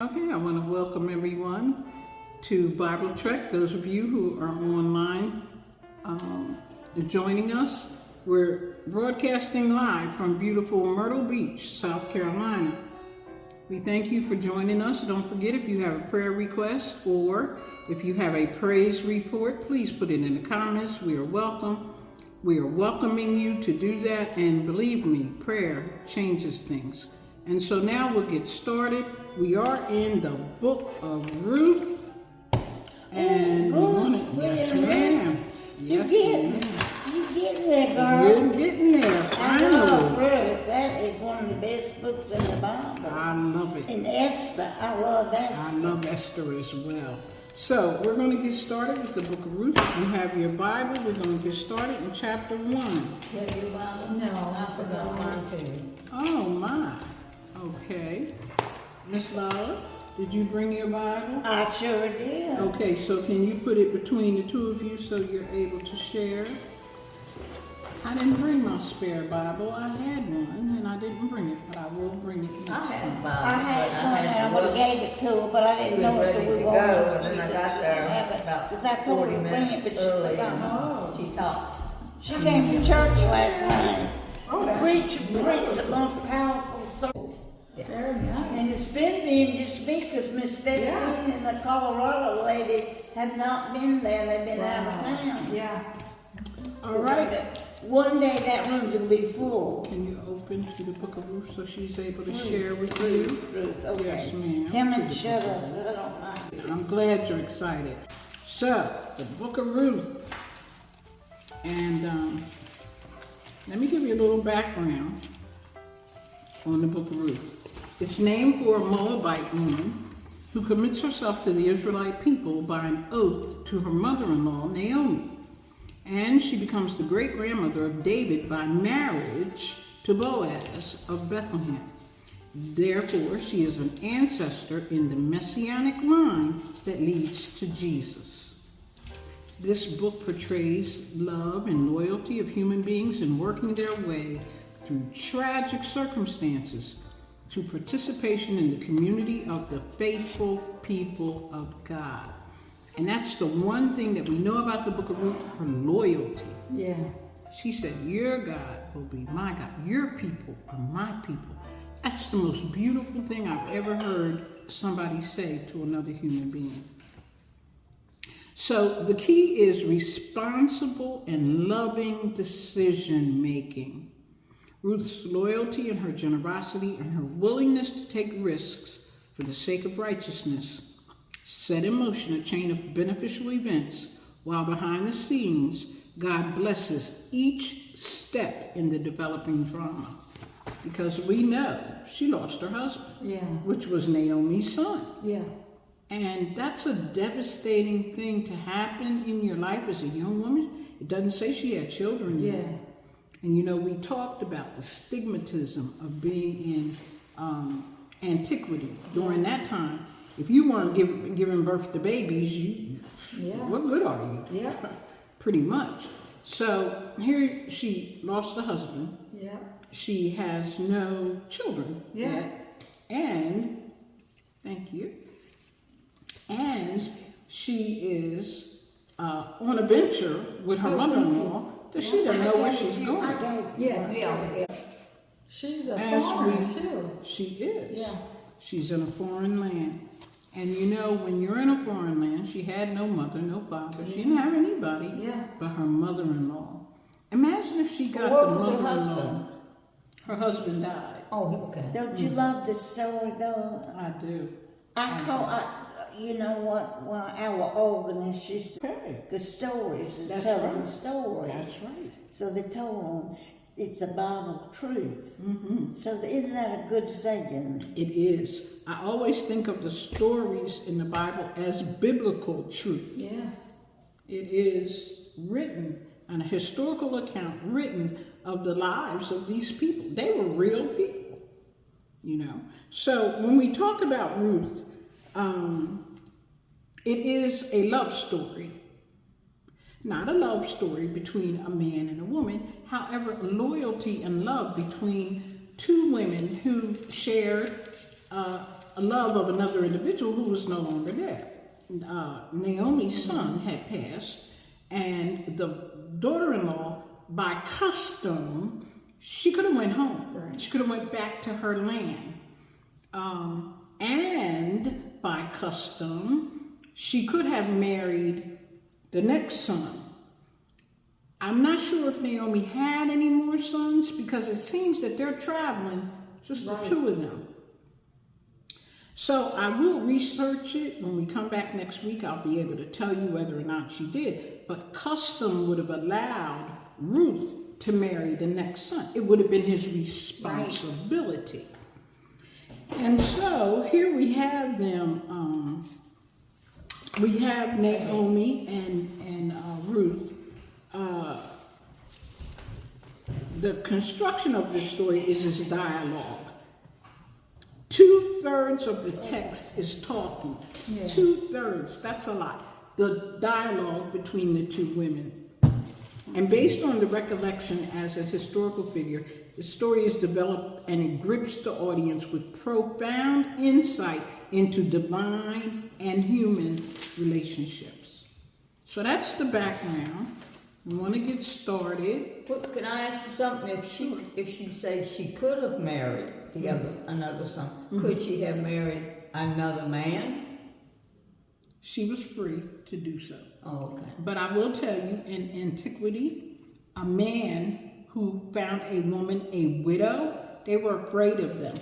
Okay, I want to welcome everyone to Bible Trek. Those of you who are online joining us, we're broadcasting live from beautiful Myrtle Beach, South Carolina. We thank you for joining us. Don't forget, if you have a prayer request or if you have a praise report, please put it in the comments. We are welcome. We are welcoming you to do that, and believe me, prayer changes things. And so now we'll get started. We are in the book of Ruth. And yes, ma'am. Yes, ma'am. You're getting there, girl. You're getting there. I love Ruth. That is one of the best books in the Bible. I love it. And Esther. I love Esther. I love Esther as well. So we're going to get started with the book of Ruth. If you have your Bible, we're going to get started in chapter 1. You have your Bible? No, I forgot mine too. Oh my. Okay. Miss Lala, did you bring your Bible? I sure did. Okay, so can you put it between the two of you so you're able to share? I didn't bring my spare Bible. I had one and I didn't bring it, but I will bring it next I had a time. Bible. I had one and I would have gave it to her, but I didn't know ready if we to were go, going to and then I got there about because I told 40 her to bring it, minutes but she early, forgot. and she talked. She came to church last night. Oh, that's Preached the most powerful sermon. Very nice. And it's been being just because Miss Vestine and the Colorado lady have not been there. They've been out of town. Yeah. All right. One day that room's going to be full. Can you open to the book of Ruth so she's able to share with you? Ruth, okay. Yes, ma'am. Tell me to shut up. I don't like it. I'm glad you're excited. So, the book of Ruth. And let me give you a little background on the book of Ruth. It's named for a Moabite woman who commits herself to the Israelite people by an oath to her mother-in-law, Naomi. And she becomes the great-grandmother of David by marriage to Boaz of Bethlehem. Therefore, she is an ancestor in the messianic line that leads to Jesus. This book portrays love and loyalty of human beings in working their way through tragic circumstances to participation in the community of the faithful people of God. And that's the one thing that we know about the book of Ruth, her loyalty. Yeah. She said, your God will be my God. Your people are my people. That's the most beautiful thing I've ever heard somebody say to another human being. So the key is responsible and loving decision making. Ruth's loyalty and her generosity and her willingness to take risks for the sake of righteousness set in motion a chain of beneficial events, while behind the scenes, God blesses each step in the developing drama. Because we know she lost her husband, which was Naomi's son. Yeah. And that's a devastating thing to happen in your life as a young woman. It doesn't say she had children yet. And you know, we talked about the stigmatism of being in antiquity during that time. If you weren't giving birth to babies, what good are you? Yeah. Pretty much. So here she lost a husband. Yeah. She has no children yet. And, thank you. And she is on a venture with her mother-in-law that she doesn't know where she's going. Yes. She's a foreigner too. She is. Yeah. She's in a foreign land. And you know, when you're in a foreign land, she had no mother, no father. She didn't have anybody but her mother-in-law. Imagine if she got the mother-in-law. Her husband died. Oh, okay. Don't you love the story, though? I do. You know what? Well, our organist used to the stories, telling the stories. That's right. So they told them it's a Bible truth. Mm-hmm. So isn't that a good saying? It is. I always think of the stories in the Bible as biblical truth. Yes. It is written, an historical account written of the lives of these people. They were real people, you know. So when we talk about Ruth, it is a love story. Not a love story between a man and a woman, however, loyalty and love between two women who shared love of another individual who was no longer there. Naomi's son had passed, and the daughter-in-law, by custom, she could have went home. Right. She could have went back to her land. And by custom, she could have married the next son. I'm not sure if Naomi had any more sons, because it seems that they're traveling, just the two of them. So I will research it. When we come back next week, I'll be able to tell you whether or not she did. But custom would have allowed Ruth to marry the next son. It would have been his responsibility. And so here we have them. We have Naomi and Ruth. The construction of this story is this dialogue. 2/3 of the text is talking. Yeah. 2/3, that's a lot. The dialogue between the two women. And based on the recollection as a historical figure, the story is developed and it grips the audience with profound insight into divine and human relationships. So that's the background. We want to get started. Well, can I ask you something? If she said she could have married another son, could she have married another man? She was free to do so. Oh, okay. But I will tell you, in antiquity, a man who found a woman a widow, they were afraid of them.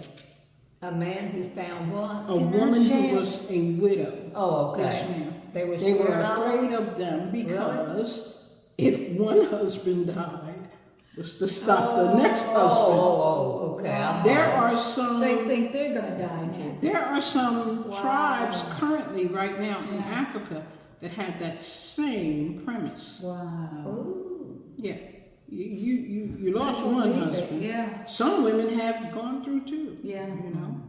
A man who found what? A woman who was a widow. Oh, okay. Yes, ma'am. They were They were scared of her? afraid of them because if one husband died, was to stop the next husband. Oh, okay. There are some. They think they're gonna die next. There are some tribes currently right now in Africa that have that same premise. Wow. Ooh. Yeah, you lost I one believe it, husband. yeah. Some women have gone through too. Yeah. You know.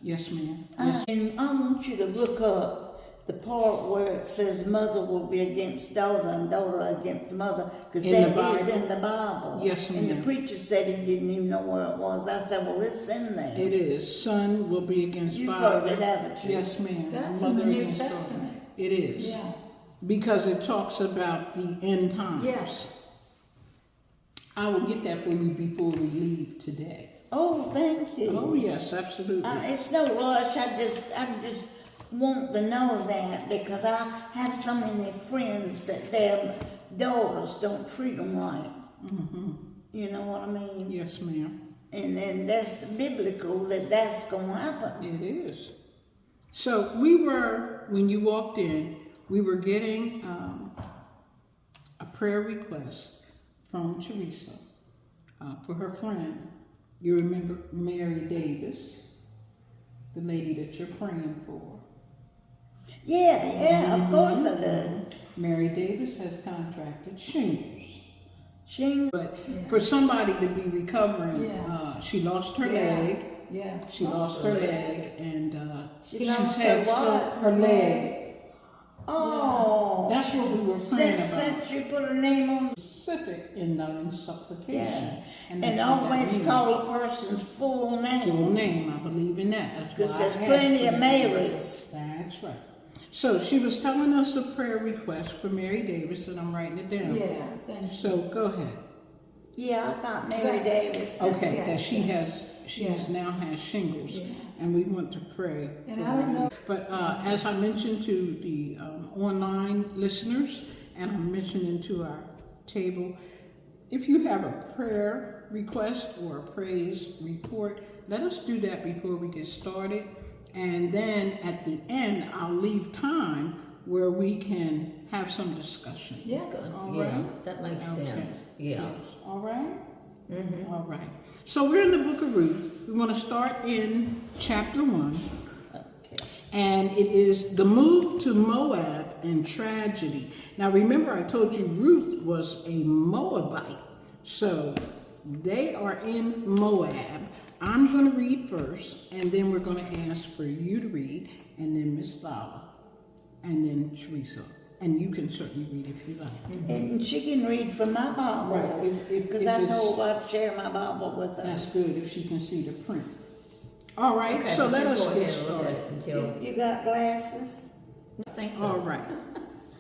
Yes, ma'am. And I want you to look up the part where it says mother will be against daughter and daughter against mother, because In the that is Bible? in the Bible. Yes, And ma'am. the preacher said he didn't even know where it was. I said, well, it's in there. It is. Son will be against You've father. heard it, haven't you? Yes, ma'am. That's Mother in the New against daughter. Testament. It is. Yeah. Because it talks about the end times. Yes. I will get that for you before we leave today. Oh, thank you. Oh, yes, absolutely. It's no rush. I just want to know that because I have so many friends that their daughters don't treat them right. Mm-hmm. You know what I mean? Yes, ma'am. And then that's biblical that that's going to happen. It is. So when you walked in, we were getting a prayer request from Teresa for her friend. You remember Mary Davis, the lady that you're praying for. Yeah, of course I do. Mary Davis has contracted shingles. She, But for somebody to be recovering, Yeah. she lost her leg. Yeah. She lost her leg, and She lost had her what? her leg. oh, That's what we were praying about. since you put her name on, Specific in the supplication. yeah, and that's what that always means. call a person's full Full name name, I believe in that. That's because why I there's asked plenty you. of Marys. That's right. So she was telling us a prayer request for Mary Davis, and I'm writing it down. Yeah. Thank you. So go ahead. Yeah, I got Mary Davis. Okay, Yeah, that she yeah. now has shingles, Yeah. and we want to pray. And for I don't her. know- But as I mentioned to the online listeners, and I'm mentioning to our table, if you have a prayer request or a praise report, let us do that before we get started. And then at the end, I'll leave time where we can have some discussion. Yeah. All Yeah, right? that makes Okay. sense. Yeah. Yes. All right? Mm-hmm. All right. So we're in the book of Ruth. We want to start in chapter 1. Okay. And it is the move to Moab and tragedy. Now remember, I told you Ruth was a Moabite. So they are in Moab. I'm going to read first, and then we're going to ask for you to read, and then Miss Lala, and then Teresa. And you can certainly read if you like. And she can read from my Bible. Right, if Because I it's- told her I'd share my Bible with her. That's good if she can see the print. All right, Okay, so but let you us go get ahead and look at started. it until, You got glasses? I think so. All right.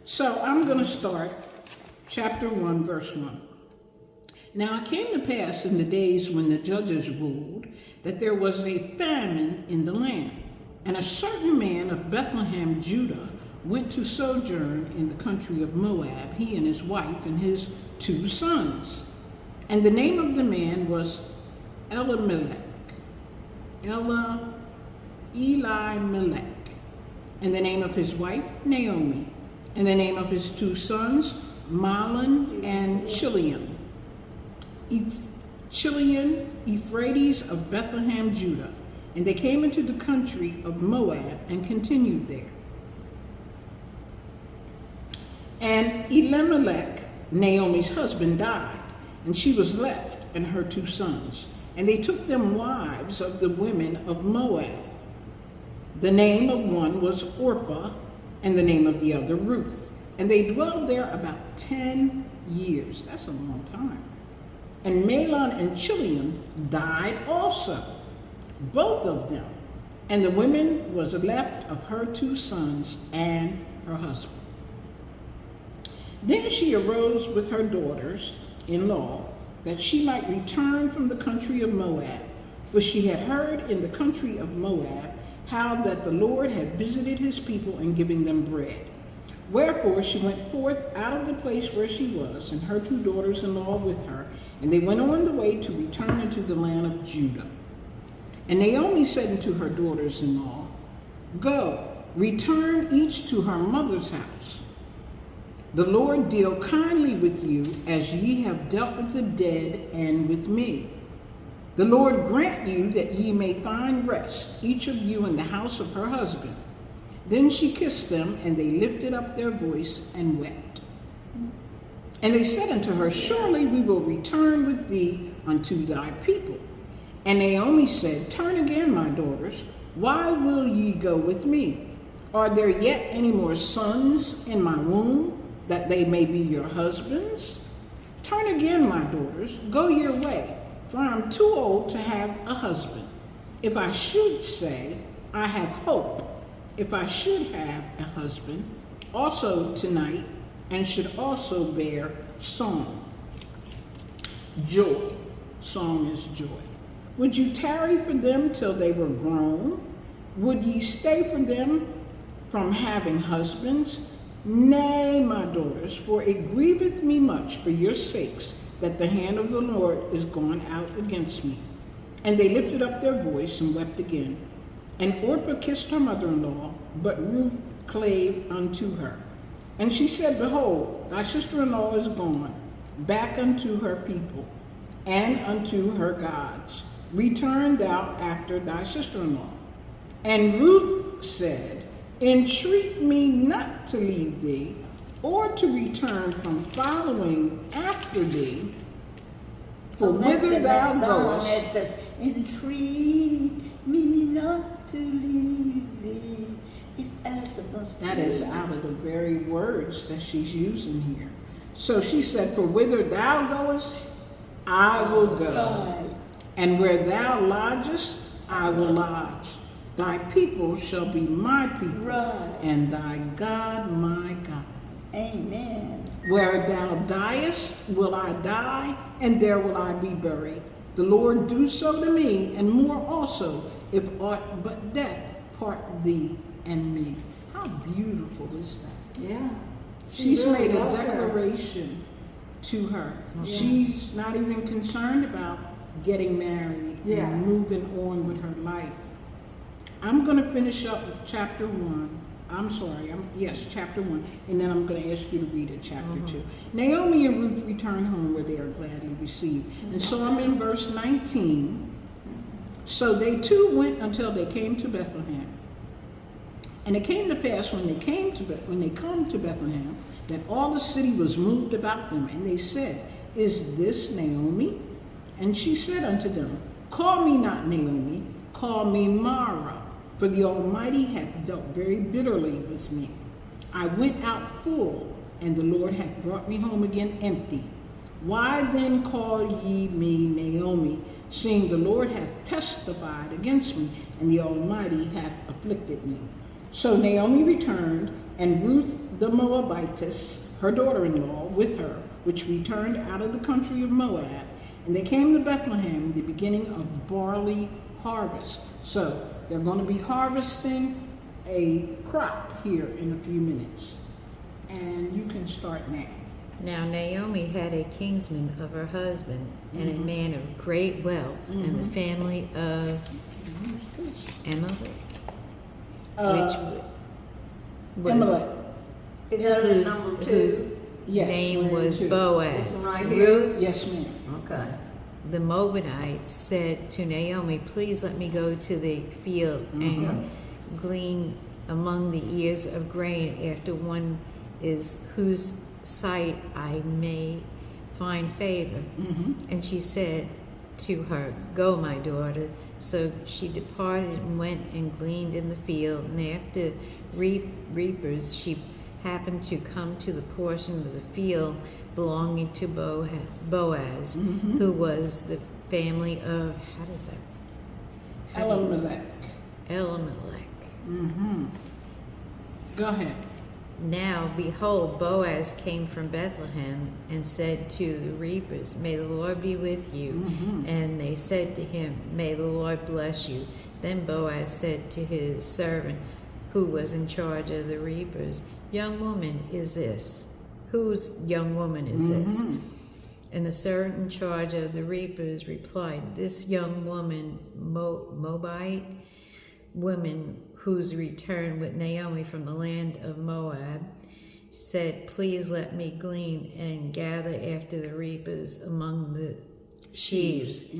So I'm going to start chapter 1, verse 1. Now it came to pass in the days when the judges ruled that there was a famine in the land. And a certain man of Bethlehem, Judah, went to sojourn in the country of Moab, he and his wife and his 2 sons. And the name of the man was Elimelech. And the name of his wife, Naomi. And the name of his 2 sons, Mahlon and Chilion. Chilion, Euphrates of Bethlehem, Judah. And they came into the country of Moab and continued there. And Elimelech, Naomi's husband, died, and she was left and her 2 sons. And they took them wives of the women of Moab. The name of one was Orpah, and the name of the other Ruth. And they dwelled there about 10 years. That's a long time. And Mahlon and Chilion died also, both of them. And the woman was left of her 2 sons and her husband. Then she arose with her daughters-in-law, that she might return from the country of Moab, for she had heard in the country of Moab how that the Lord had visited his people in giving them bread. Wherefore she went forth out of the place where she was, and her 2 daughters-in-law with her, and they went on the way to return into the land of Judah. And Naomi said unto her daughters-in-law, Go, return each to her mother's house. The Lord deal kindly with you, as ye have dealt with the dead and with me. The Lord grant you that ye may find rest, each of you in the house of her husband. Then she kissed them, and they lifted up their voice and wept. And they said unto her, Surely we will return with thee unto thy people. And Naomi said, Turn again, my daughters. Why will ye go with me? Are there yet any more sons in my womb, that they may be your husbands? Turn again, my daughters, go your way, for I am too old to have a husband. If I should say, I have hope, if I should have a husband, also tonight, and should also bear song. Joy. Song is joy. Would you tarry for them till they were grown? Would ye stay for them from having husbands? Nay, my daughters, for it grieveth me much for your sakes that the hand of the Lord is gone out against me. And they lifted up their voice and wept again. And Orpah kissed her mother-in-law, but Ruth clave unto her. And she said, Behold, thy sister-in-law is gone, back unto her people, and unto her gods. Return thou after thy sister-in-law. And Ruth said, Entreat me not to leave thee, or to return from following after thee, for whither thou goest. It says, Entreat me not to leave thee. That's supposed to That be. is out of the very words that she's using here. So she said, For whither thou goest, I will go. Right. And where thou lodgest, I will lodge. Thy people shall be my people, Right. and thy God my God. Amen. Where thou diest will I die, and there will I be buried. The Lord do so to me, and more also, if aught but death part thee and me. How beautiful is that? Yeah. She's really made a loved her. declaration to her. Yeah. She's not even concerned about getting married Yeah. and moving on with her life. I'm going to finish up with chapter 1. I'm sorry, chapter 1, and then I'm going to ask you to read it, chapter 2. Naomi and Ruth return home where they are gladly received. And so I'm in verse 19. So they too went until they came to Bethlehem. And it came to pass when they come to Bethlehem, that all the city was moved about them, and they said, Is this Naomi? And she said unto them, Call me not Naomi, call me Mara, for the Almighty hath dealt very bitterly with me. I went out full, and the Lord hath brought me home again empty. Why then call ye me Naomi, seeing the Lord hath testified against me, and the Almighty hath afflicted me? So Naomi returned, and Ruth the Moabitess, her daughter-in-law, with her, which returned out of the country of Moab. And they came to Bethlehem, the beginning of barley harvest. So they're going to be harvesting a crop here in a few minutes. And you can start now. Now Naomi had a kinsman of her husband, and a man of great wealth, in the family of Amalek, which Amalek. Is that a number whose two? Yes, name we're in was two. Boaz. This one right here? Ruth, Yes, ma'am. Okay. the Moabite, said to Naomi, "Please let me go to the field and glean among the ears of grain after one is whose sight I may find favor." And she said to her, "Go, my daughter." So she departed and went and gleaned in the field. And after reapers, she happened to come to the portion of the field belonging to Boaz, who was the family of, Elimelech. Elimelech. Go ahead. Now, behold, Boaz came from Bethlehem and said to the reapers, "May the Lord be with you." And they said to him, "May the Lord bless you." Then Boaz said to his servant, who was in charge of the reapers, "Young woman is this? Whose young woman is this?" And the servant in charge of the reapers replied, "This young woman, Moabite woman, whose return with Naomi from the land of Moab, said, 'Please let me glean and gather after the reapers among the sheaves.'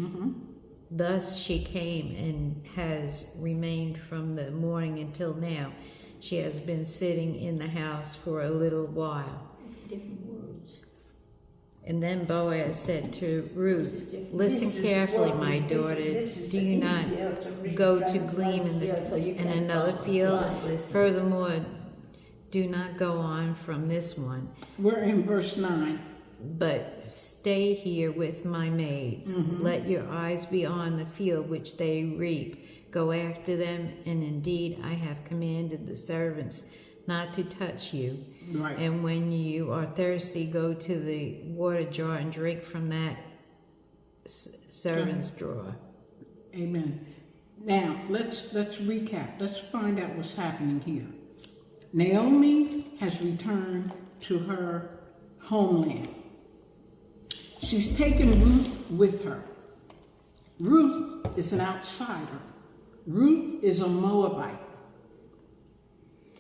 Thus she came and has remained from the morning until now. She has been sitting in the house for a little while." Different words. And then Boaz said to Ruth, This "Listen is carefully, what my we do. daughter. This is Do you not easier to read go to translation. glean in Yeah, so you in can another follow. field? Just listen. Furthermore, do not go on from this one, We're in verse 9. but stay here with my maids. Let your eyes be on the field which they reap. Go after them, and indeed I have commanded the servants not to touch you. Right. And when you are thirsty, go to the water jar and drink from that servant's drawer. Amen. Now, let's recap. Let's find out what's happening here. Naomi has returned to her homeland. She's taken Ruth with her. Ruth is an outsider. Ruth is a Moabite.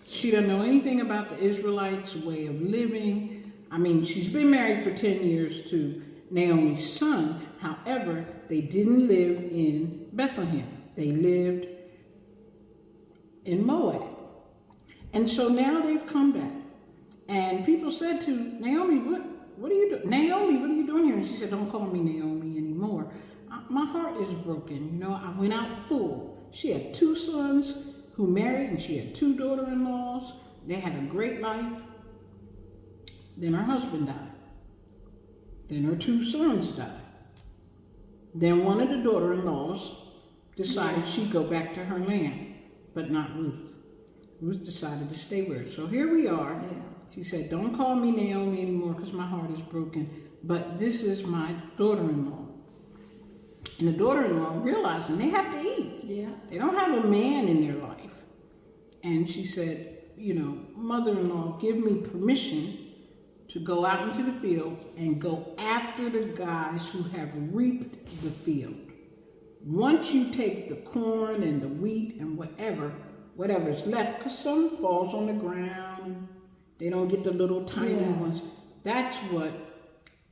She doesn't know anything about the Israelites' way of living. I mean, she's been married for 10 years to Naomi's son. However, they didn't live in Bethlehem. They lived in Moab. And so now they've come back. And people said to Naomi, what are you doing? Naomi, what are you doing here? And she said, "Don't call me Naomi anymore. My heart is broken. You know, I went out full." She had 2 sons who married, and she had 2 daughter-in-laws. They had a great life. Then her husband died. Then her 2 sons died. Then one of the daughter-in-laws decided she'd go back to her land, but not Ruth. Ruth decided to stay with her. So here we are. She said, "Don't call me Naomi anymore because my heart is broken, but this is my daughter-in-law." And the daughter-in-law realizing they have to eat. Yeah. They don't have a man in their life. And she said, "You know, mother-in-law, give me permission to go out into the field and go after the guys who have reaped the field. Once you take the corn and the wheat and whatever's left, because some falls on the ground, they don't get the little tiny ones. That's what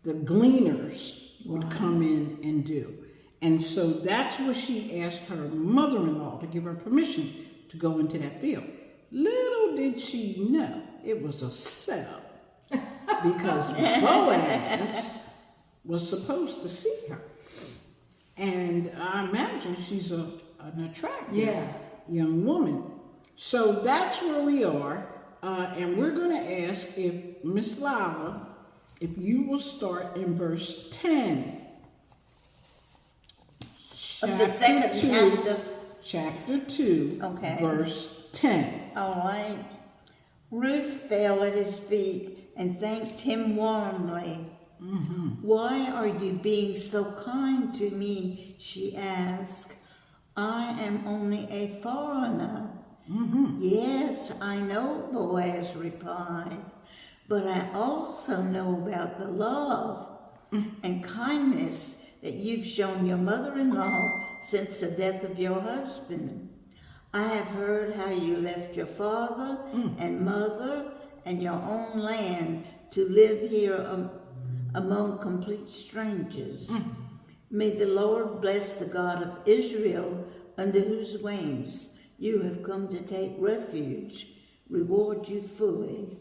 the gleaners would come in and do. And so that's what she asked her mother-in-law to give her permission to go into that field. Little did she know it was a setup, because Boaz was supposed to see her. And I imagine she's an attractive young woman. So that's where we are. And we're going to ask if Miss Lava if you will start in verse 10. Of the second chapter. Chapter 2, Okay. verse 10. All right. Ruth fell at his feet and thanked him warmly. Why are you being so kind to me? She asked. I am only a foreigner. Yes, I know, Boaz replied, but I also know about the love and kindness that you've shown your mother-in-law since the death of your husband. I have heard how you left your father and mother and your own land to live here among complete strangers. May the Lord bless the God of Israel, under whose wings you have come to take refuge, reward you fully.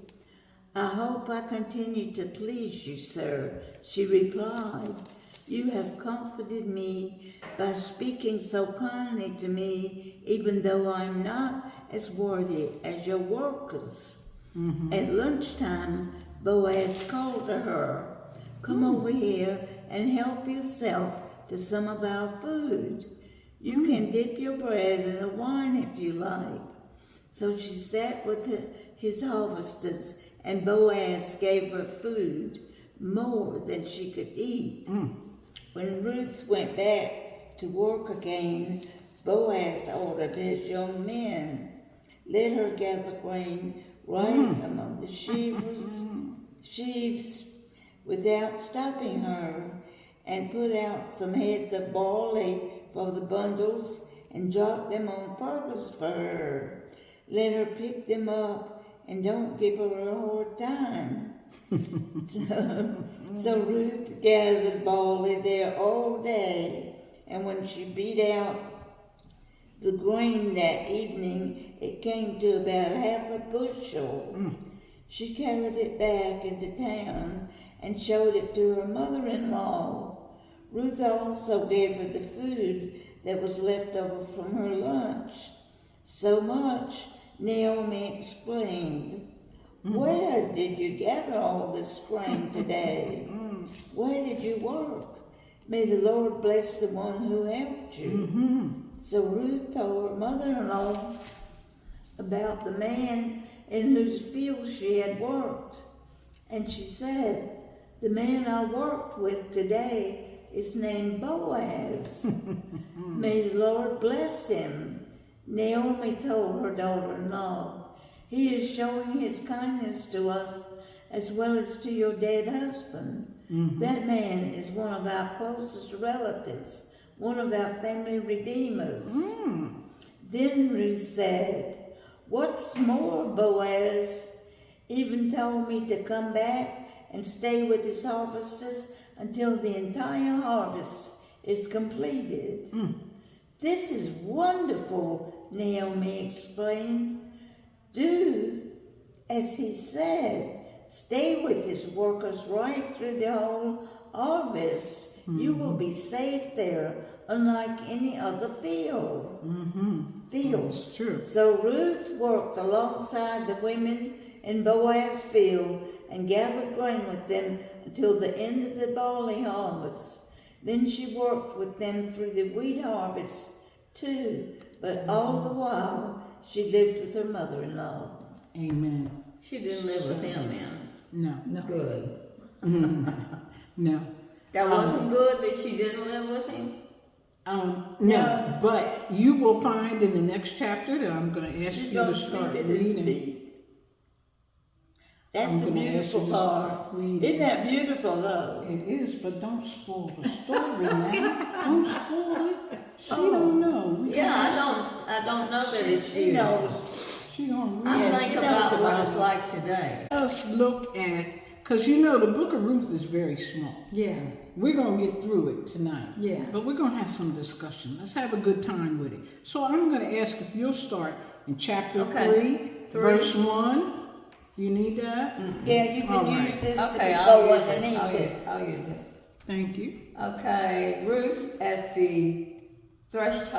I hope I continue to please you, sir, she replied. You have comforted me by speaking so kindly to me, even though I am not as worthy as your workers. At lunchtime, Boaz called to her, come over here and help yourself to some of our food. You can dip your bread in the wine if you like. So she sat with his harvesters, and Boaz gave her food, more than she could eat. When Ruth went back to work again, Boaz ordered his young men, let her gather grain right among the sheaves without stopping her, and put out some heads of barley for the bundles and drop them on purpose for her. Let her pick them up and don't give her a hard time. So Ruth gathered barley there all day, and when she beat out the grain that evening, it came to about half a bushel. She carried it back into town and showed it to her mother-in-law. Ruth also gave her the food that was left over from her lunch. So much, Naomi explained. Where did you gather all this grain today? Where did you work? May the Lord bless the one who helped you. So Ruth told her mother-in-law about the man in whose field she had worked. And she said, the man I worked with today is named Boaz. May the Lord bless him. Naomi told her daughter-in-law, he is showing his kindness to us as well as to your dead husband. That man is one of our closest relatives, one of our family redeemers. Then Ruth said, what's more, Boaz even told me to come back and stay with his harvesters until the entire harvest is completed. This is wonderful, Naomi explained. Do as he said. Stay with his workers right through the whole harvest. You will be safe there, unlike any other field. Fields. That's true. So Ruth worked alongside the women in Boaz's field and gathered grain with them until the end of the barley harvest. Then she worked with them through the wheat harvest too, but all the while she lived with her mother-in-law. Amen. She didn't live with him, man. No. Good. No. That wasn't good that she didn't live with him? No, but you will find in the next chapter that I'm going to ask She's you gonna to start sleep at his reading. feet. That's I'm the gonna ask you beautiful to part. start reading. Isn't that beautiful, though? It is, but don't spoil the story now. Don't spoil it. She don't know. We Yeah, I don't know that it's She you. knows. She don't I read. Yeah, think she about knows what about it's it. like today. Let's look at, because you know the book of Ruth is very small. Yeah, We're going to get through it tonight. Yeah. But we're going to have some discussion. Let's have a good time with it. So I'm going to ask if you'll start in chapter Okay. 3, verse 1. You need that? Yeah, you can All right. use this Okay, to I'll go use it. underneath it. I'll use it. Thank you. Okay, Ruth at the threshing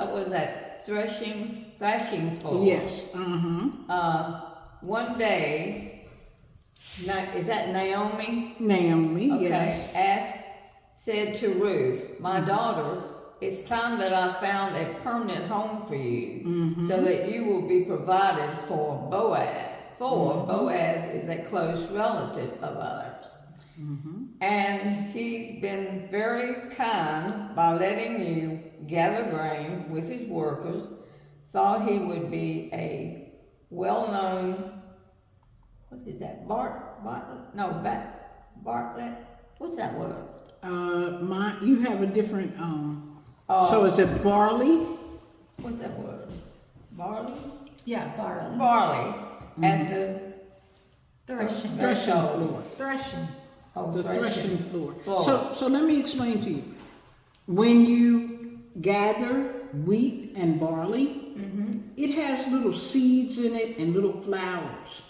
floor. Yes. One day, Is that Naomi? Naomi, Okay. yes. Said to Ruth, my daughter, it's time that I found a permanent home for you, so that you will be provided for Boaz. For Boaz is a close relative of ours. And he's been very kind by letting you gather grain with his workers. Thought he would be a well-known, what is that, Bartlett? What's that word? You have a different, so is it barley? What's that word? Barley? Yeah, barley. Barley at the Threshing. Threshing floor. Threshing. Oh, The threshing floor. Floor. So let me explain to you. When you gather wheat and barley, it has little seeds in it and little flowers.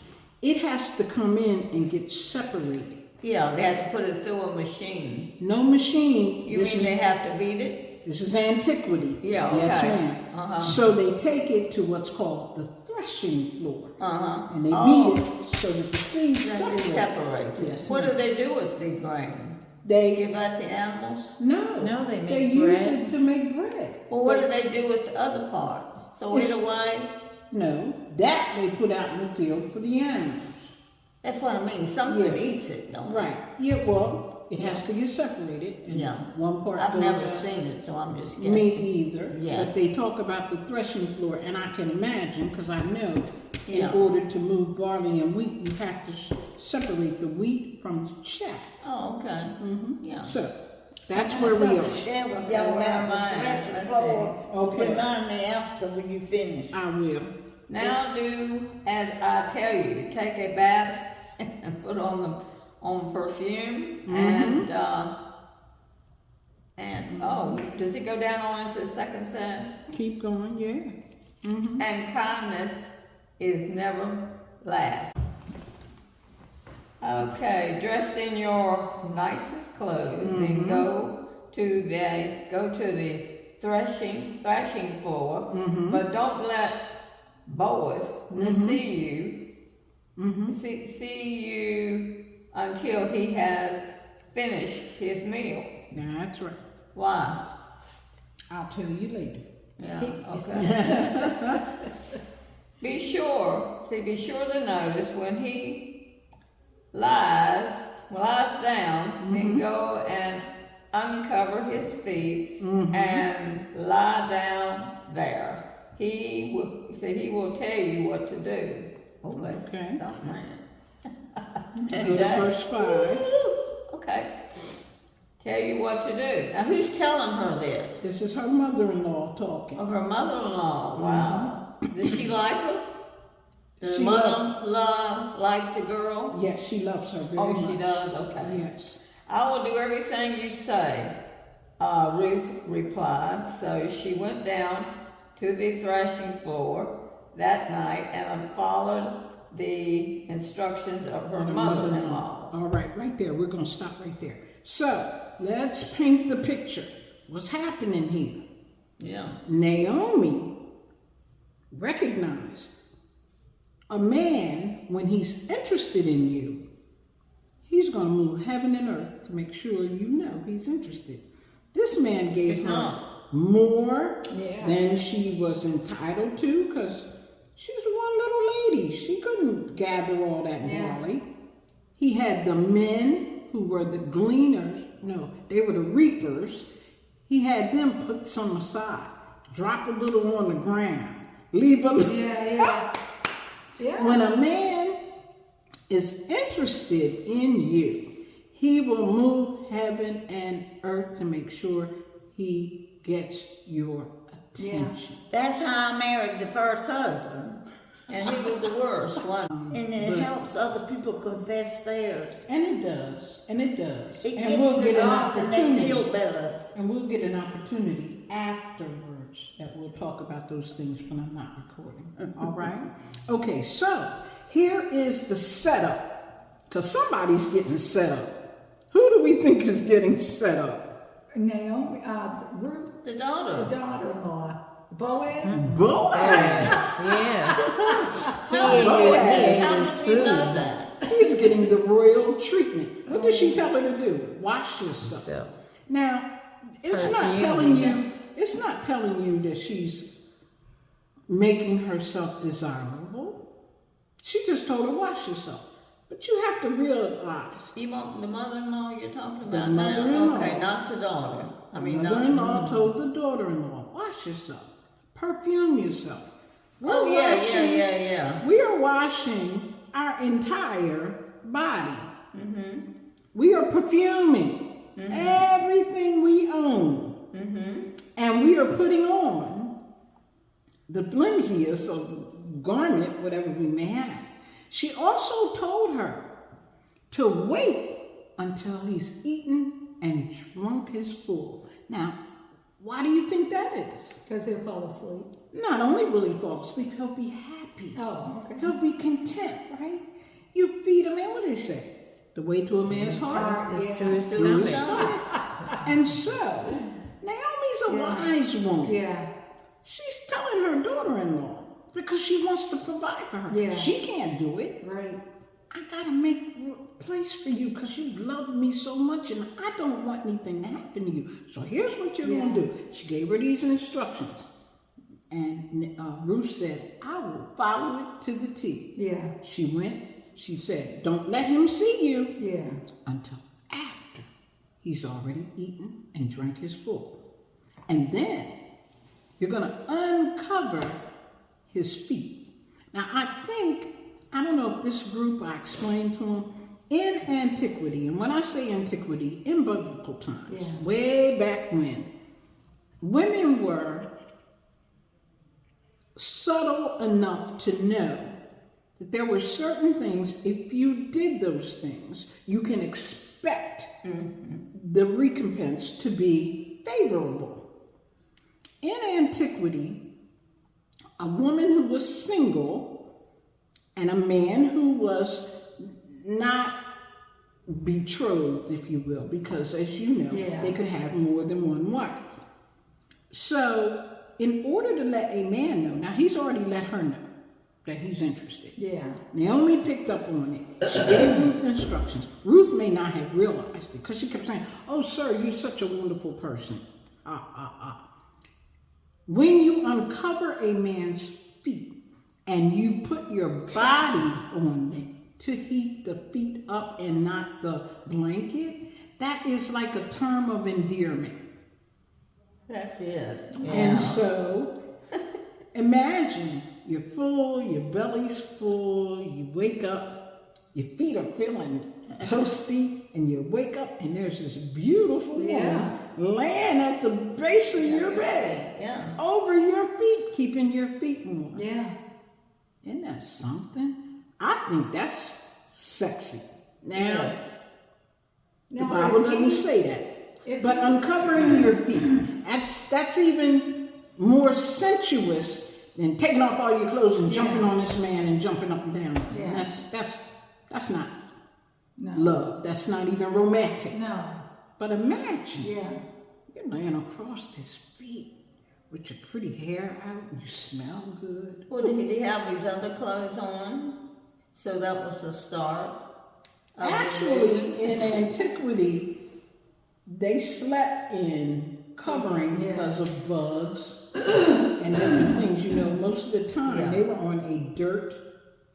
It has to come in and get separated. Yeah, they have to put it through a machine. No machine. You mean they have to beat it? This is antiquity. Yeah, Yes, okay. ma'am. So they take it to what's called the threshing floor. And they Oh. beat it so that the seeds Then separate. it separates it. Yes, What ma'am. do they do with the grain? They Give that to animals? No, they make use bread. it to make bread. Well, what do they do with the other part? Throw it It's- away? No, that they put out in the field for the animals. That's what I mean. Something Yeah. eats it, don't it? Right. Yeah, well, it has to get separated. And Yeah. one part I've goes never out. seen it, so I'm just guessing. Me either. Yeah. But they talk about the threshing floor, and I can imagine, because I know, Yeah. in order to move barley and wheat, you have to separate the wheat from the chaff. Oh, okay. Yeah. So, that's where we are. Share with Okay, y'all where am about I the at? threshing Let's floor. Okay. Remind me after when you finish. I will. Now do as I tell you. Take a bath and put on perfume and oh, does it go down on into the second side? Keep going, yeah. And kindness is never last. Okay, dressed in your nicest clothes and go to the threshing floor, but don't let Boaz see you until he has finished his meal. That's right. Why? I'll tell you later. Yeah, okay. Be sure to notice when he lies down and go and uncover his feet and lie down there. He will tell you what to do. Oh, that's Okay. something like Go to verse 5. Okay. Tell you what to do. Now, who's telling her this? This is her mother-in-law talking. Oh, her mother-in-law. Wow. Does she like her? Does She mother-in-law like the girl? Yes, she loves her very much. Oh, she does? Okay. Yes. I will do everything you say, Ruth replied. So she went down to the threshing floor that night and followed the instructions of her mother-in-law. All right there. We're going to stop right there. So, let's paint the picture. What's happening here? Yeah. Naomi recognized a man, when he's interested in you, he's going to move heaven and earth to make sure you know he's interested. This man gave He's her not. more Yeah. than she was entitled to, because she's one little lady. She couldn't gather all that Yeah. barley. He had the men who were the gleaners. No, they were the reapers. He had them put some aside, drop a little on the ground, leave a little. Yeah. When a man is interested in you, he will move heaven and earth to make sure he gets your attention. That's how I married the first husband. And he was the worst one. And it helps other people confess theirs. And it does. It And we'll gets get it an off and they opportunity. feel better. And we'll get an opportunity afterwards that we'll talk about those things when I'm not recording. All right? Okay, so here is the setup. Because somebody's getting set up. Who do we think is getting set up? Naomi, Ruth, The the daughter. daughter-in-law. Boaz. Boaz. Yeah. How He ate did his we know food. that? He She's getting the royal treatment. What did she tell her to do? Wash yourself. So, Now, it's not Perfume, telling yeah. you. It's not telling you that she's making herself desirable. She just told her wash yourself. But you have to realize You want the mother-in-law you're talking The about now? mother-in-law. Okay, not the daughter. I mean, not. mother-in-law told the daughter-in-law, wash yourself, perfume yourself. Oh yeah. We are washing our entire body. We are perfuming everything we own. And we are putting on the flimsiest of garment, whatever we may have. She also told her to wait until he's eaten and drunk his full. Now, why do you think that is? Because he'll fall asleep. Not only will he fall asleep, he'll be happy. Oh, okay. He'll be content, right? You feed a man, what do they say? The way to a man's heart is Yeah. through his through his stomach. stomach. And so, Naomi's a wise woman. Yeah. She's telling her daughter-in-law because she wants to provide for her. Yeah. She can't do it. Right. I gotta make place for you because you love me so much and I don't want anything to happen to you. So here's what you're gonna do. She gave her these instructions. And Ruth said, I will follow it to the T. Yeah. She went, she said, don't let him see you Yeah. until after he's already eaten and drank his full. And then you're gonna uncover his feet. Now I don't know if this group I explained to them, in antiquity, and when I say antiquity, in biblical times, Yeah. way back when, women were subtle enough to know that there were certain things, if you did those things, you can expect the recompense to be favorable. In antiquity, a woman who was single and a man who was not betrothed, if you will, because as you know, Yeah. they could have more than one wife. So, in order to let a man know, now he's already let her know that he's interested. Yeah. Naomi picked up on it. She gave Ruth instructions. Ruth may not have realized it because she kept saying, oh, sir, you're such a wonderful person. When you uncover a man's feet and you put your body on it to heat the feet up and not the blanket, that is like a term of endearment. That's it. Yeah. And so, imagine you're full, your belly's full, you wake up, your feet are feeling toasty, and you wake up and there's this beautiful woman laying at the base of your bed, over your feet, keeping your feet warm. Yeah. Isn't that something? I think that's sexy. Now, the Bible doesn't say that. But uncovering your feet, that's even more sensuous than taking off all your clothes and jumping on this man and jumping up and down. Yeah. That's not love. That's not even romantic. No. But imagine Yeah. you're laying across his feet with your pretty hair out and you smell good. Well, did he have his underclothes on? So that was the start. of the Actually, movie? in antiquity, they slept in covering because of bugs and different things. You know, most of the time they were on a dirt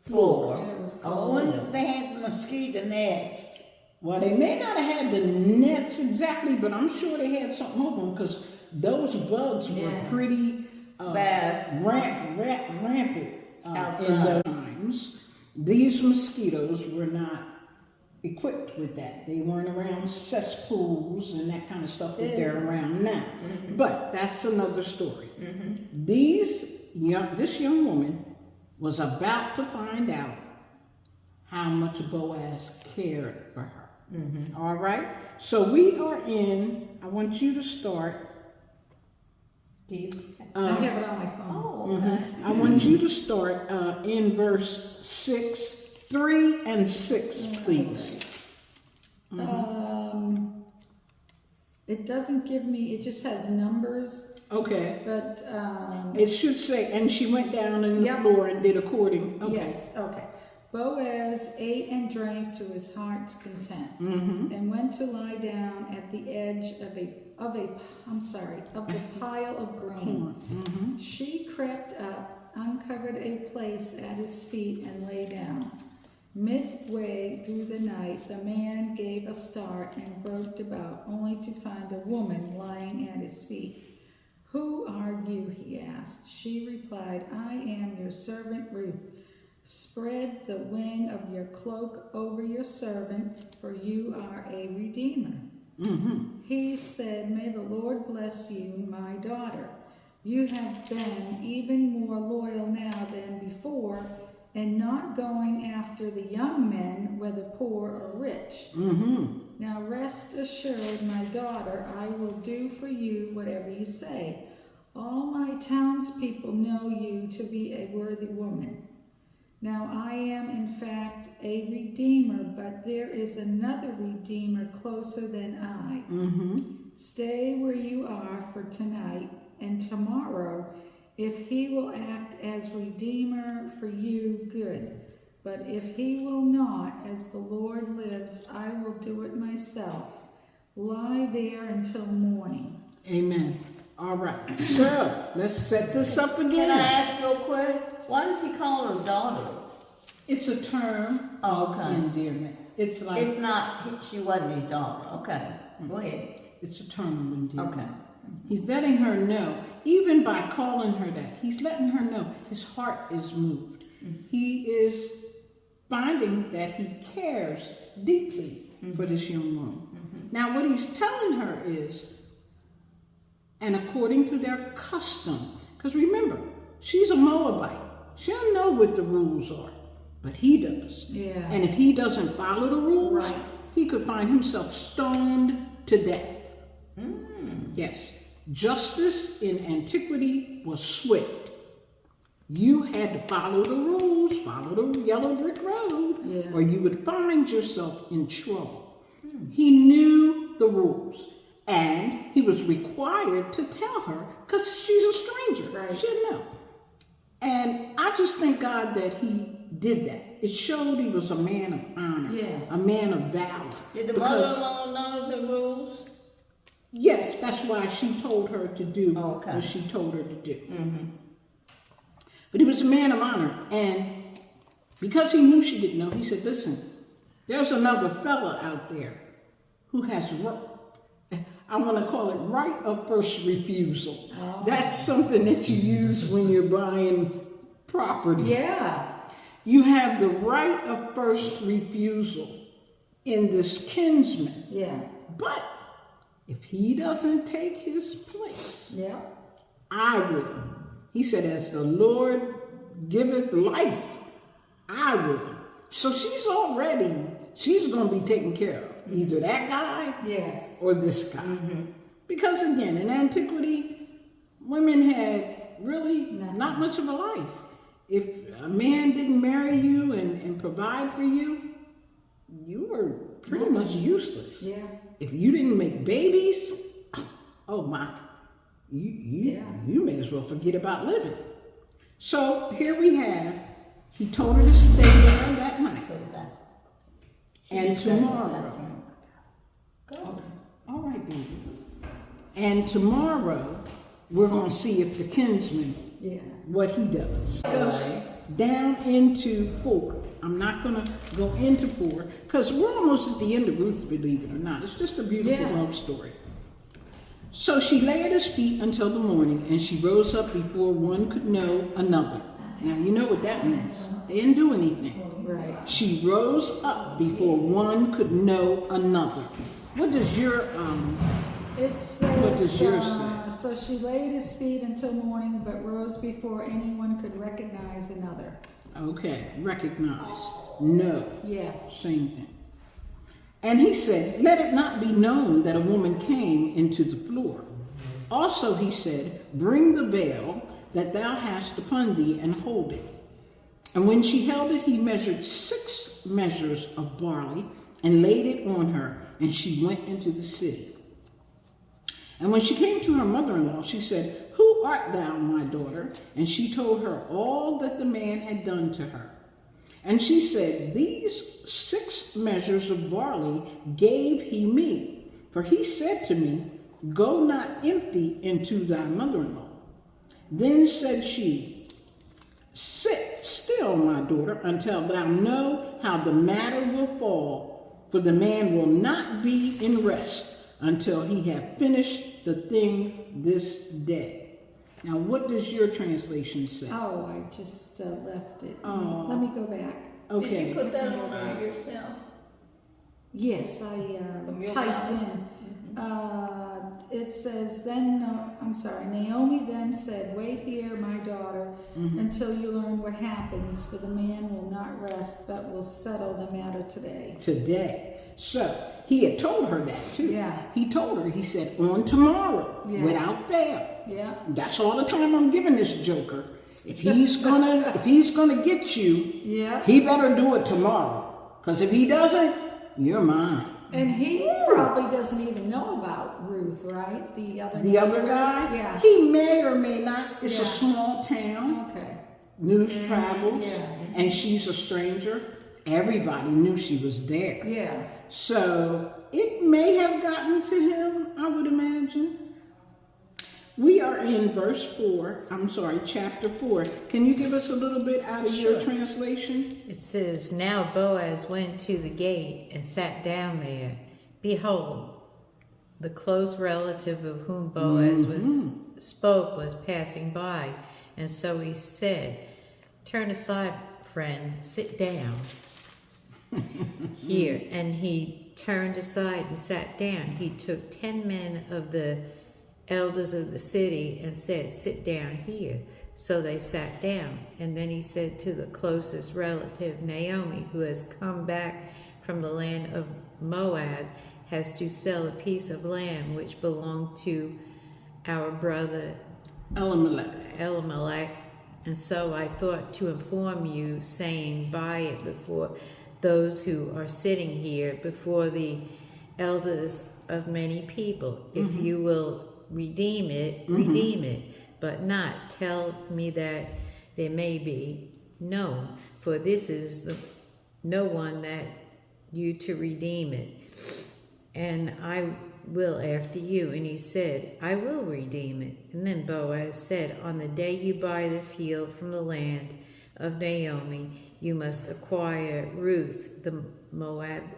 floor. And it was I cold. wonder if they had mosquito nets. Well, they may not have had the nets exactly, but I'm sure they had something open because those bugs were pretty Bad. rampant in Outside. those times. These mosquitoes were not equipped with that. They weren't around cesspools and that kind of stuff that they're around now. But that's another story. This young woman was about to find out how much Boaz cared for her. All right? So we are I want you to start. Do you? I have it on my phone. Oh, okay. I want you to start in verse 6, 3 and 6, please. It doesn't give me, it just has numbers, Okay. but, It should say, and she went down on the Yep. floor and did according. Okay. yes, okay. Boaz ate and drank to his heart's content, and went to lie down at the edge of the pile of grain. She crept up, uncovered a place at his feet, and lay down. Midway through the night, the man gave a start and groped about, only to find a woman lying at his feet. "Who are you?" he asked. She replied, "I am your servant Ruth. Spread the wing of your cloak over your servant, for you are a redeemer." He said, "May the Lord bless you, my daughter. You have been even more loyal now than before, and not going after the young men, whether poor or rich. Now rest assured, my daughter, I will do for you whatever you say. All my townspeople know you to be a worthy woman. Now I am in fact a redeemer, but there is another redeemer closer than I. Stay where you are for tonight, and tomorrow, if he will act as redeemer for you, good. But if he will not, as the Lord lives, I will do it myself. Lie there until morning." Amen. All right. So, let's set this up Can I again. ask real quick? Why does he call her daughter? It's a term of Okay. endearment. It's like, It's not, she wasn't his daughter. Okay, go ahead. it's a term of endearment. Okay. He's letting her know, even by calling her that, he's letting her know his heart is moved. He is finding that he cares deeply for this young woman. Now, what he's telling her is, and according to their custom, because remember, she's a Moabite. She don't know what the rules are, but he does. Yeah. And if he doesn't follow the rules, Right. he could find himself stoned to death. Yes. Justice in antiquity was swift. You had to follow the rules, follow the yellow brick road, Yeah. or you would find yourself in trouble. He knew the rules, and he was required to tell her because she's a stranger. Right. She didn't know. And I just thank God that he did that. It showed he was a man of honor, Yes. a man of valor. Did the Because- mother-in-law know the rules? Yes, that's why she told her to do Okay. what she told her to do. But he was a man of honor, and because he knew she didn't know, he said, "Listen, there's another fella out there who has I want to call it right of first refusal." That's something that you use when you're buying property. Yeah. You have the right of first refusal in this kinsman, Yeah. but if he doesn't take his place, Yeah. I will. He said, "As the Lord giveth life, I will." So she's going to be taken care of. Either that guy Yes. or this guy. Because again, in antiquity, women had really not much of a life. If a man didn't marry you and provide for you, you were pretty much useless. Yeah. If you didn't make babies, oh my, you may as well forget about living. So here we have, he told her to stay there that night. And tomorrow, okay, all right, baby. And tomorrow, we're going to see if the kinsman, Yeah. what he does. Us down into 4. I'm not going to go into 4 because we're almost at the end of Ruth, believe it or not. It's just a beautiful Yeah. love story. So she lay at his feet until the morning, and she rose up before one could know another. Now, you know what that means. They didn't do anything. Right. She rose up before one could know another. What does your, It says, What does yours so she lay at his feet until morning, but rose before anyone could recognize another. okay, recognize, know, Yes. same thing. And he said, "Let it not be known that a woman came into the floor." Also he said, "Bring the veil that thou hast upon thee and hold it." And when she held it, he measured 6 measures of barley and laid it on her, and she went into the city. And when she came to her mother-in-law, she said, "Who art thou, my daughter?" And she told her all that the man had done to her. And she said, "These 6 measures of barley gave he me. For he said to me, Go not empty into thy mother-in-law. Then said she, Sit still, my daughter, until thou know how the matter will fall. For the man will not be in rest until he have finished the thing this day." Now, what does your translation say? Oh, I just left it. Oh. Let me go back. Okay. Did you put that on there yourself? Yes, I From your typed mouth? in. It says, Naomi then said, "Wait here, my daughter, until you learn what happens, for the man will not rest, but will settle the matter today." Today. So, he had told her that too. Yeah. He told her, he said, on tomorrow, Yeah. without fail. Yeah. That's all the time I'm giving this joker. If he's gonna get you, Yeah. he better do it tomorrow. Because if he doesn't, you're mine. And he probably doesn't even know about Ruth, right? The other guy, Yeah. he may or may not. It's a Yeah. small town. Okay. News travels, Yeah. and she's a stranger. Everybody knew she was there. Yeah. So it may have gotten to him, I would imagine. We are in chapter 4. Can you give us a little bit out of your translation? It says, Now Boaz went to the gate and sat down there. Behold, the close relative of whom Boaz spoke was passing by. And so he said, Turn aside, friend, sit down here. And he turned aside and sat down. He took 10 men of the elders of the city and said, Sit down here. So they sat down. And then he said to the closest relative, Naomi, who has come back from the land of Moab, has to sell a piece of land which belonged to our brother Elimelech. And so I thought to inform you, saying, Buy it before those who are sitting here, before the elders of many people. If you will redeem it, redeem it, but not tell me that there may be known, for this is no one that you to redeem it, and I will after you. And he said, I will redeem it. And then Boaz said, On the day you buy the field from the land of Naomi, you must acquire Ruth, the Moabitess,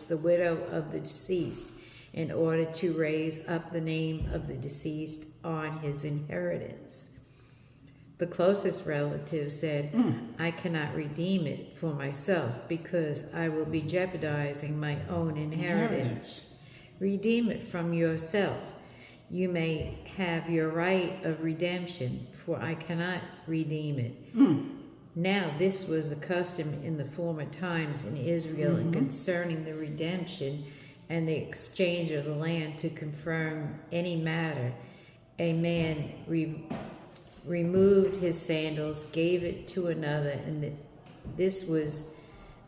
the widow of the deceased, in order to raise up the name of the deceased on his inheritance. The closest relative said, I cannot redeem it for myself, because I will be jeopardizing my own inheritance. Redeem it from yourself. You may have your right of redemption, for I cannot redeem it. Now this was a custom in the former times in Israel, and concerning the redemption and the exchange of the land to confirm any matter, a man removed his sandals, gave it to another, and this was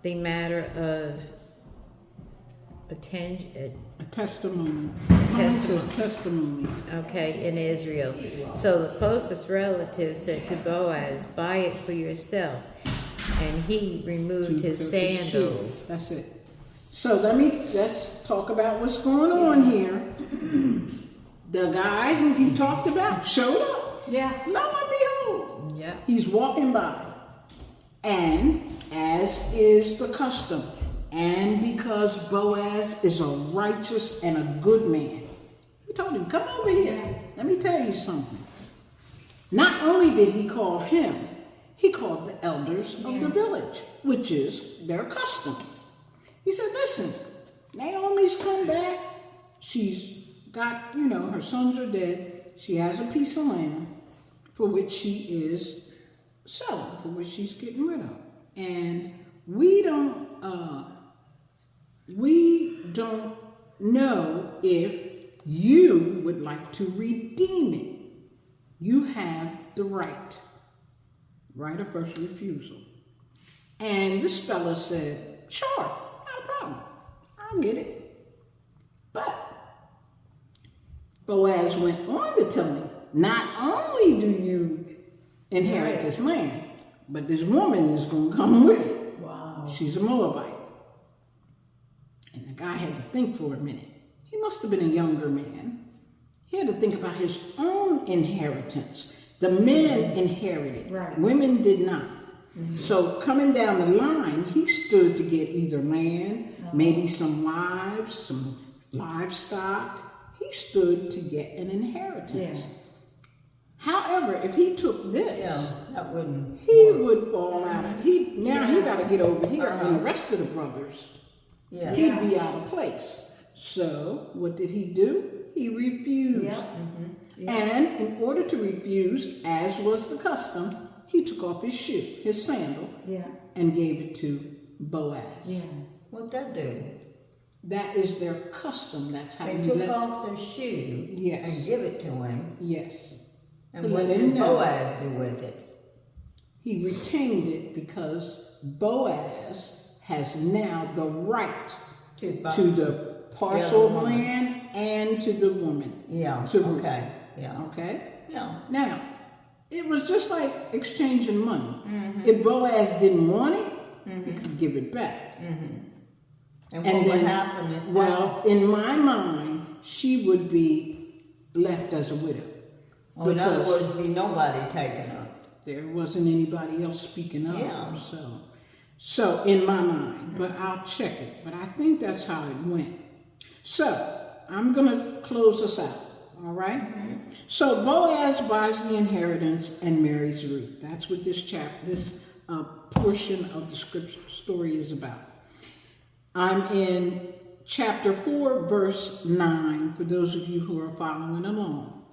the matter of a testimony. Testimony. Okay, in Israel. So the closest relative said to Boaz, Buy it for yourself. And he removed his sandals. That's it. So let's talk about what's going on here. The guy who you talked about showed up. Yeah. Lo and behold, Yeah. he's walking by. And as is the custom, and because Boaz is a righteous and a good man, he told him, Come over here. Let me tell you something. Not only did he call him, he called the elders of the village, which is their custom. He said, Listen, Naomi's come back. She's got, her sons are dead. She has a piece of land for which she is selling, for which she's getting rid of. And we don't know if you would like to redeem it. You have the right of first refusal. And this fella said, Sure, not a problem. I'll get it. But Boaz went on to tell him, not only do you inherit this land, But this woman is going to come with it. Wow. She's a Moabite. And the guy had to think for a minute. He must have been a younger man. He had to think about his own inheritance. The men inherited. Right. Women did not. So coming down the line, he stood to get either land, maybe some wives, some livestock. He stood to get an inheritance. Yeah. However, if he took this, Yeah, that wouldn't he work. would fall out of he got to get over here, and the rest of the brothers, Yeah. he'd be out of place. So what did he do? He refused. Yeah. And in order to refuse, as was the custom, he took off his shoe, his sandal, Yeah. and gave it to Boaz. Yeah. What'd that do? That is their custom. That's how They you took let. off their shoe Yes. and give it to him. Yes. And To what let him did know. Boaz do with it? He retained it because Boaz has now the right To buy. to the parcel of woman. land and to the woman. Yeah. To Ruth. Okay. Yeah. Okay? Yeah. Now, it was just like exchanging money. If Boaz didn't want it, he could give it back. And And what would then, happen if well, in my mind, she would be left as a widow. Well, in other because words, be nobody taking her. there wasn't anybody else speaking up. Yeah. So in my mind, but I'll check it. But I think that's how it went. So I'm going to close us out. All right? So Boaz buys the inheritance and marries Ruth. That's what this portion of the scripture story is about. I'm in chapter 4, verse 9, for those of you who are following along.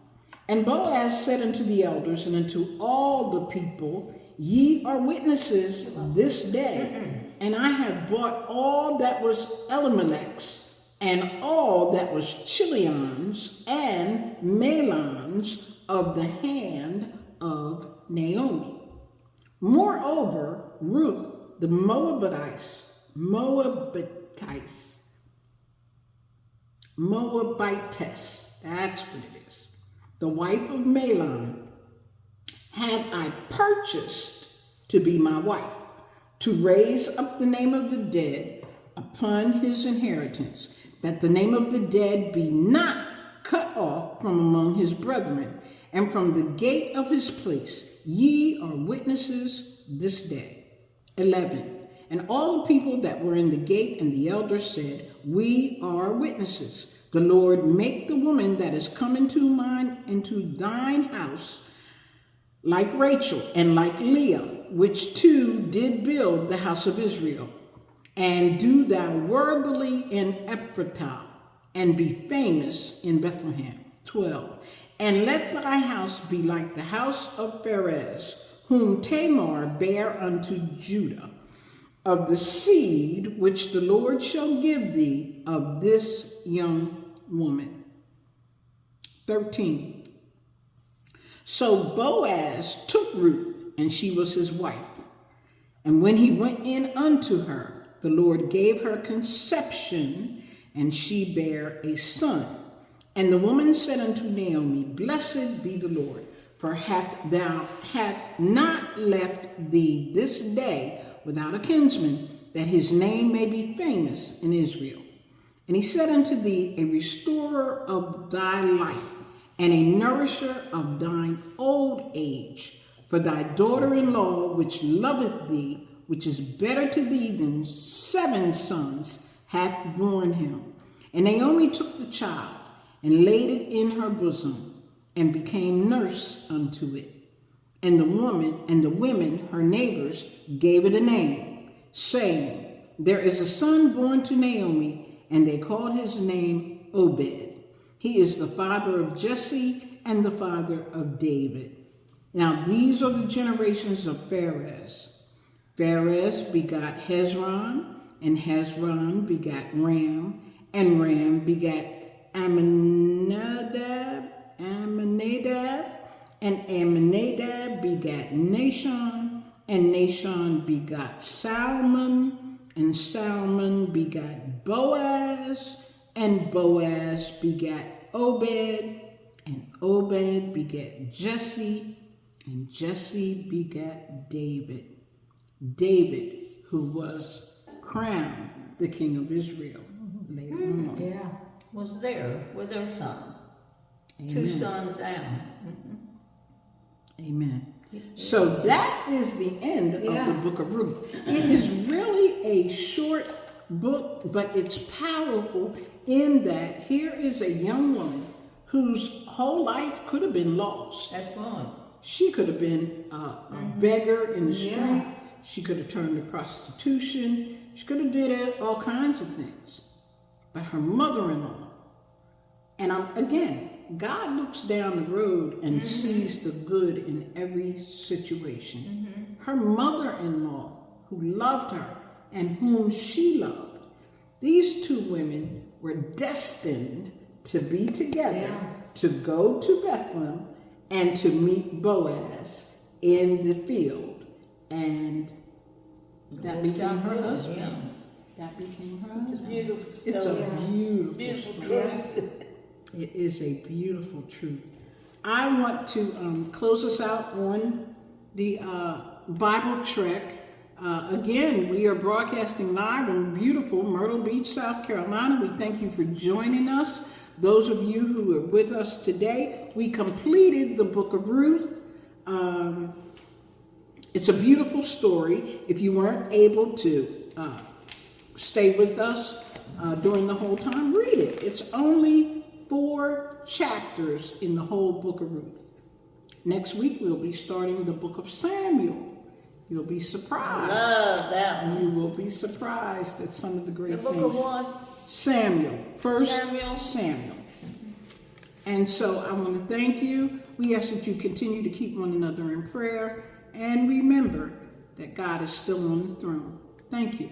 And Boaz said unto the elders and unto all the people, Ye are witnesses this day, and I have bought all that was Elimelech's, and all that was Chilion's and Mahlon's of the hand of Naomi. Moreover, Ruth, the Moabitess, that's what it is, the wife of Mahlon, have I purchased to be my wife, to raise up the name of the dead upon his inheritance, that the name of the dead be not cut off from among his brethren, and from the gate of his place. Ye are witnesses this day. 11. And all the people that were in the gate and the elders said, We are witnesses. The Lord make the woman that is come into thine house like Rachel and like Leah, which two did build the house of Israel. And do thou worthily in Ephratah, and be famous in Bethlehem. 12. And let thy house be like the house of Perez, whom Tamar bare unto Judah, of the seed which the Lord shall give thee of this young woman. 13. So Boaz took Ruth, and she was his wife. And when he went in unto her, the Lord gave her conception, and she bare a son. And the woman said unto Naomi, Blessed be the Lord, for hath not left thee this day without a kinsman, that his name may be famous in Israel. And he said unto thee, A restorer of thy life, and a nourisher of thine old age, for thy daughter-in-law, which loveth thee, which is better to thee than 7 sons, hath borne him. And Naomi took the child, and laid it in her bosom, and became nurse unto it. And the women, her neighbors, gave it a name, saying, There is a son born to Naomi, and they called his name Obed. He is the father of Jesse and the father of David. Now these are the generations of Perez. Perez begot Hezron, and Hezron begot Ram, and Ram begot Amminadab, and Amminadab begot Nahshon, and Nahshon begot Salmon, and Salmon begot Boaz, and Boaz begot Obed, and Obed begot Jesse, And Jesse begat David. David, who was crowned the king of Israel later on. Yeah, was there with their son. Amen. 2 sons down. Amen. So that is the end of Yeah. the book of Ruth. It is really a short book, but it's powerful in that here is a young woman whose whole life could have been lost. That's right. She could have been a beggar in the street. Yeah. She could have turned to prostitution. She could have did all kinds of things. But her mother-in-law, and again, God looks down the road and sees the good in every situation. Her mother-in-law, who loved her and whom she loved, these two women were destined to be together, to go to Bethlehem and to meet Boaz in the field. And that became her husband. Yeah. That became her It's a husband. beautiful It's story. a beautiful, Beautiful story. truth. It is a beautiful truth. I want to close us out on the Bible Trek. Again, we are broadcasting live in beautiful Myrtle Beach, South Carolina. We thank you for joining us. Those of you who are with us today, we completed the book of Ruth. It's a beautiful story. If you weren't able to stay with us during the whole time, read it. It's only 4 chapters in the whole book of Ruth. Next week, we'll be starting the book of Samuel. You'll be surprised. Love that one. You will be surprised at some of the great The book things. of what? Samuel. First Samuel. Samuel. And so I want to thank you. We ask that you continue to keep one another in prayer. And remember that God is still on the throne. Thank you.